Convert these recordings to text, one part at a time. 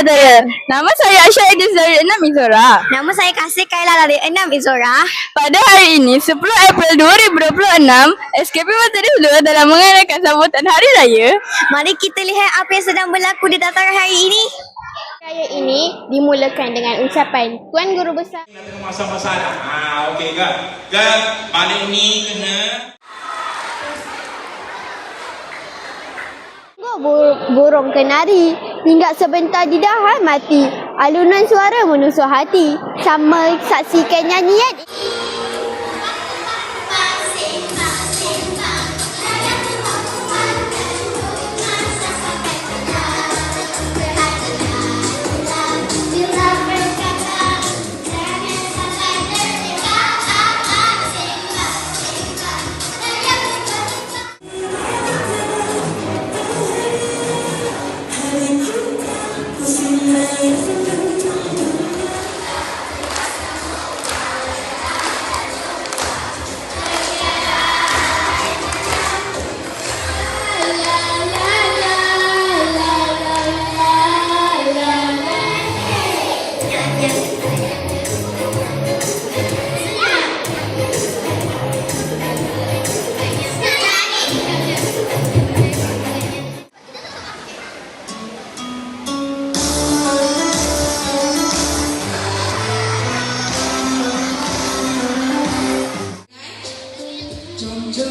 Sejahtera. Nama saya Aisyah Idris dari 6 Izora. Nama saya Kasih Kaila dari 6 Izora. Pada hari ini, 10 April 2026, SKP Materi Hulu dalam mengadakan sambutan Hari Raya. Mari kita lihat apa yang sedang berlaku di dataran hari ini. Raya ini dimulakan dengan ucapan Tuan Guru Besar. Nak tengok masa-masa dah. Okey kan? Dan balik ni kena Burung kenari hinggap sebentar di dahan mati. Alunan suara menusuk hati. Sama saksikan nyanyian.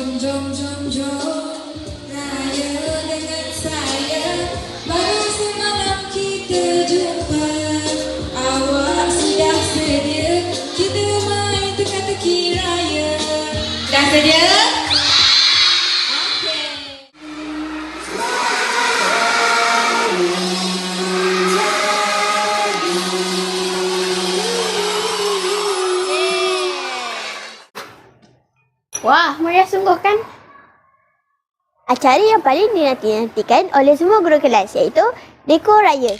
Jom raya dengan saya. Baru semalam kita jumpa. Awak sudah sedia? Kita main teka-teki raya. Dah sedia? Wah, meriah sungguh kan? Acara yang paling dinanti-nantikan oleh semua guru kelas iaitu Dekor Raya.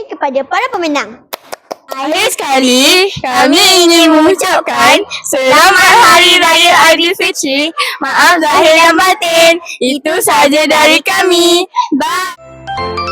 Kepada para pemenang. Akhir sekali, kami ingin mengucapkan Selamat Hari Raya Aidilfitri. Maaf zahir dan batin. Itu sahaja dari kami. Bye.